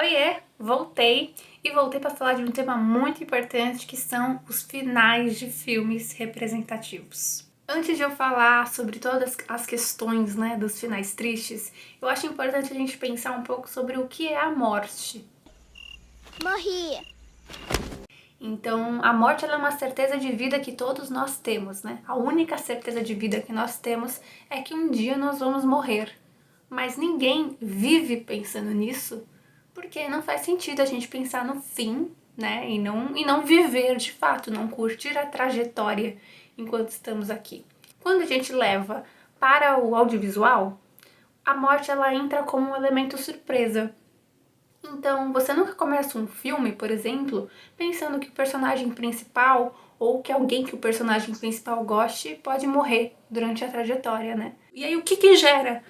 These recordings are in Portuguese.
Oiê, voltei e voltei para falar de um tema muito importante que são os finais de filmes representativos. Antes de eu falar sobre todas as questões, dos finais tristes, eu acho importante a gente pensar um pouco sobre o que é a morte. Morri. Então, a morte ela é uma certeza de vida que todos nós temos, né? A única certeza de vida que nós temos é que um dia nós vamos morrer. Mas ninguém vive pensando nisso, porque não faz sentido a gente pensar no fim, né? E não viver de fato, não curtir a trajetória enquanto estamos aqui. Quando a gente leva para o audiovisual, a morte ela entra como um elemento surpresa. Então, você nunca começa um filme, por exemplo, pensando que o personagem principal ou que alguém que o personagem principal goste pode morrer durante a trajetória, né? E aí o que gera,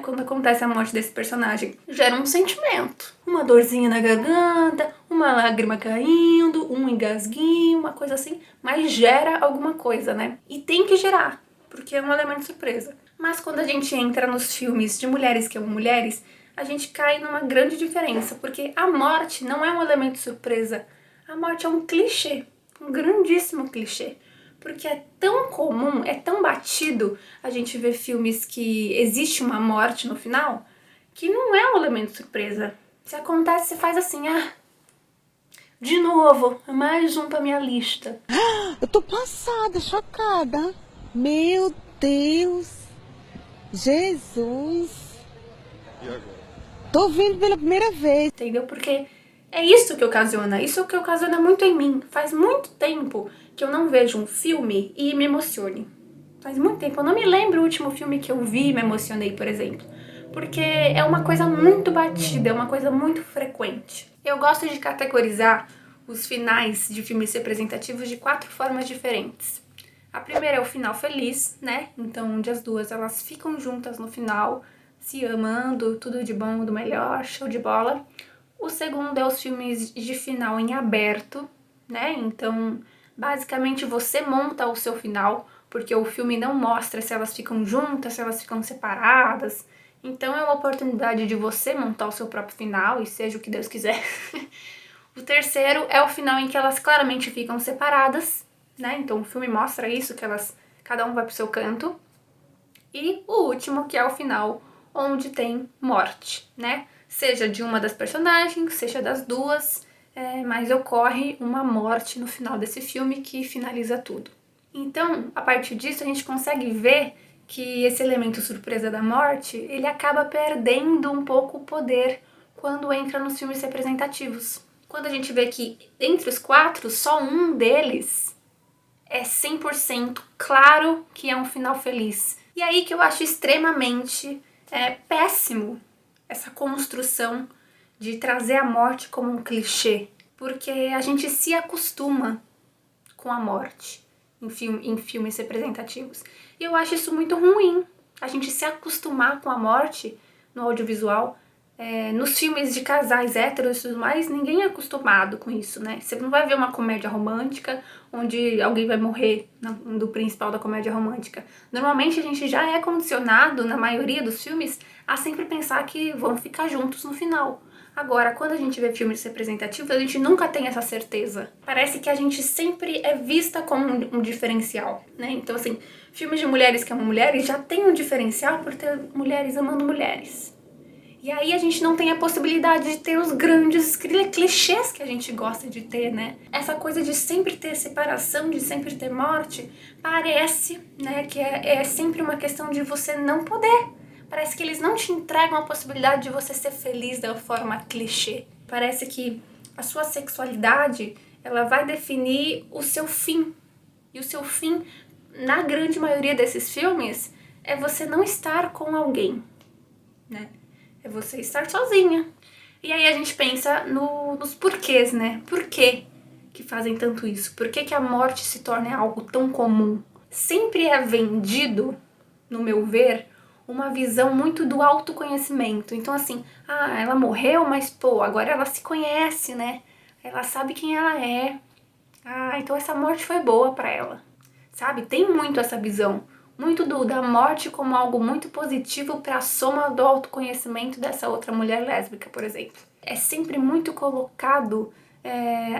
quando acontece a morte desse personagem? Gera um sentimento, uma dorzinha na garganta, uma lágrima caindo, um engasguinho, uma coisa assim, mas gera alguma coisa, né? E tem que gerar, porque é um elemento surpresa. Mas quando a gente entra nos filmes de mulheres que amam mulheres, a gente cai numa grande diferença, porque a morte não é um elemento surpresa. A morte é um clichê, um grandíssimo clichê. Porque é tão comum, é tão batido a gente ver filmes que existe uma morte no final, que não é um elemento surpresa. Se acontece, você faz assim, de novo, mais um pra minha lista. Eu tô passada, chocada. Meu Deus. Jesus. E agora? Tô vendo pela primeira vez. Entendeu? Porque é isso que ocasiona, isso que ocasiona muito em mim. Faz muito tempo que eu não vejo um filme e me emocione. Faz muito tempo, eu não me lembro o último filme que eu vi e me emocionei, por exemplo. Porque é uma coisa muito batida, é uma coisa muito frequente. Eu gosto de categorizar os finais de filmes representativos de 4 formas diferentes. A primeira é o final feliz, né? Então, onde as duas elas ficam juntas no final, se amando, tudo de bom, do melhor, show de bola. O segundo é os filmes de final em aberto, né? Então, basicamente você monta o seu final, porque o filme não mostra se elas ficam juntas, se elas ficam separadas. Então é uma oportunidade de você montar o seu próprio final, e seja o que Deus quiser. O terceiro é o final em que elas claramente ficam separadas, né? Então o filme mostra isso, que cada um vai pro seu canto. E o último, que é o final onde tem morte, né? Seja de uma das personagens, seja das duas, mas ocorre uma morte no final desse filme que finaliza tudo. Então, a partir disso, a gente consegue ver que esse elemento surpresa da morte, ele acaba perdendo um pouco o poder quando entra nos filmes representativos. Quando a gente vê que entre os 4, só um deles é 100% claro que é um final feliz. E aí que eu acho extremamente péssimo essa construção de trazer a morte como um clichê, porque a gente se acostuma com a morte em filmes representativos. E eu acho isso muito ruim, a gente se acostumar com a morte no audiovisual. Nos filmes de casais héteros e tudo mais, ninguém é acostumado com isso, né? Você não vai ver uma comédia romântica onde alguém vai morrer do principal da comédia romântica. Normalmente a gente já é condicionado, na maioria dos filmes, a sempre pensar que vão ficar juntos no final. Agora, quando a gente vê filmes representativos, a gente nunca tem essa certeza. Parece que a gente sempre é vista como um diferencial, né? Então, assim, filmes de mulheres que amam mulheres já tem um diferencial por ter mulheres amando mulheres. E aí a gente não tem a possibilidade de ter os grandes clichês que a gente gosta de ter, né? Essa coisa de sempre ter separação, de sempre ter morte, parece, né, que é sempre uma questão de você não poder. Parece que eles não te entregam a possibilidade de você ser feliz da forma clichê. Parece que a sua sexualidade, ela vai definir o seu fim. E o seu fim, na grande maioria desses filmes, é você não estar com alguém, né? É você estar sozinha. E aí a gente pensa nos porquês, né? Por que fazem tanto isso? Por que a morte se torna algo tão comum? Sempre é vendido, no meu ver, uma visão muito do autoconhecimento. Então assim, ela morreu, mas pô, agora ela se conhece, né? Ela sabe quem ela é. Então essa morte foi boa pra ela. Sabe? Tem muito essa visão. Muito da morte como algo muito positivo para a soma do autoconhecimento dessa outra mulher lésbica, por exemplo. É sempre muito colocado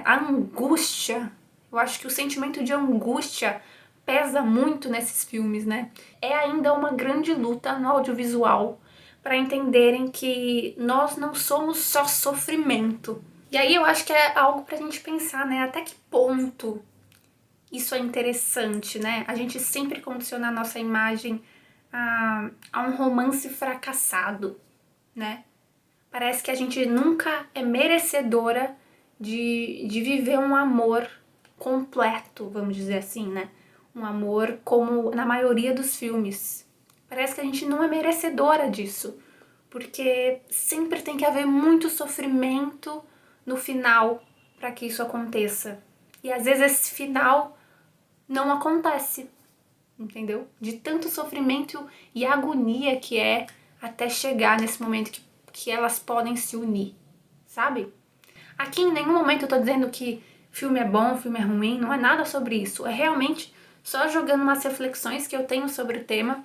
a angústia. Eu acho que o sentimento de angústia pesa muito nesses filmes, né? É ainda uma grande luta no audiovisual para entenderem que nós não somos só sofrimento. E aí eu acho que é algo pra gente pensar, né? Até que ponto isso é interessante, né? A gente sempre condiciona a nossa imagem a um romance fracassado, né? Parece que a gente nunca é merecedora de viver um amor completo, vamos dizer assim, né? Um amor como na maioria dos filmes. Parece que a gente não é merecedora disso, porque sempre tem que haver muito sofrimento no final para que isso aconteça. E às vezes esse final não acontece, entendeu? De tanto sofrimento e agonia que é até chegar nesse momento que elas podem se unir, sabe? Aqui em nenhum momento eu tô dizendo que filme é bom, filme é ruim, não é nada sobre isso. É realmente só jogando umas reflexões que eu tenho sobre o tema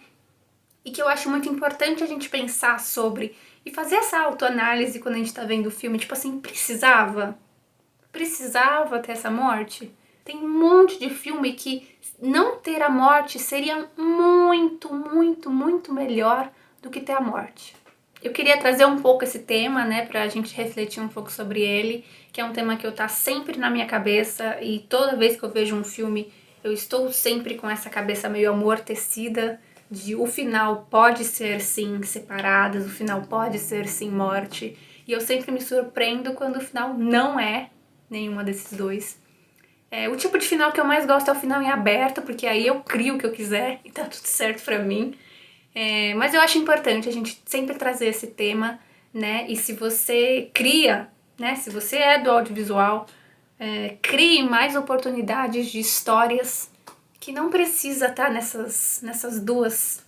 e que eu acho muito importante a gente pensar sobre e fazer essa autoanálise quando a gente tá vendo o filme. Tipo assim, precisava ter essa morte? Tem um monte de filme que não ter a morte seria muito, muito, muito melhor do que ter a morte. Eu queria trazer um pouco esse tema, né, pra gente refletir um pouco sobre ele, que é um tema que tá sempre na minha cabeça e toda vez que eu vejo um filme, eu estou sempre com essa cabeça meio amortecida de o final pode ser sim separadas, o final pode ser sim morte, e eu sempre me surpreendo quando o final não é nenhuma desses dois. O tipo de final que eu mais gosto é o final em aberto, porque aí eu crio o que eu quiser e tá tudo certo pra mim. Mas eu acho importante a gente sempre trazer esse tema, né? E se você cria, né? Se você é do audiovisual, crie mais oportunidades de histórias que não precisa estar nessas duas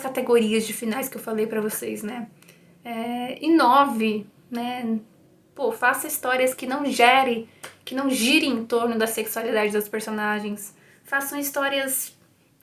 categorias de finais que eu falei pra vocês, né? Inove, né? Pô, faça histórias que não girem em torno da sexualidade das personagens. Façam histórias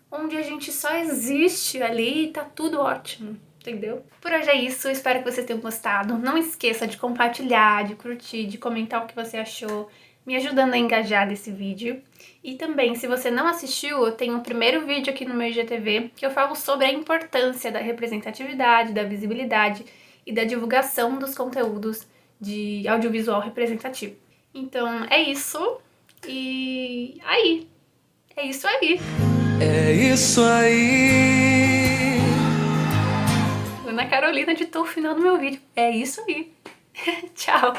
onde a gente só existe ali e tá tudo ótimo, entendeu? Por hoje é isso, espero que vocês tenham gostado. Não esqueça de compartilhar, de curtir, de comentar o que você achou, me ajudando a engajar desse vídeo. E também, se você não assistiu, eu tenho o primeiro vídeo aqui no meu IGTV que eu falo sobre a importância da representatividade, da visibilidade e da divulgação dos conteúdos de audiovisual representativo. Então é isso, e aí, é isso aí. É isso aí. Ana Carolina editou o final do meu vídeo. É isso aí. Tchau.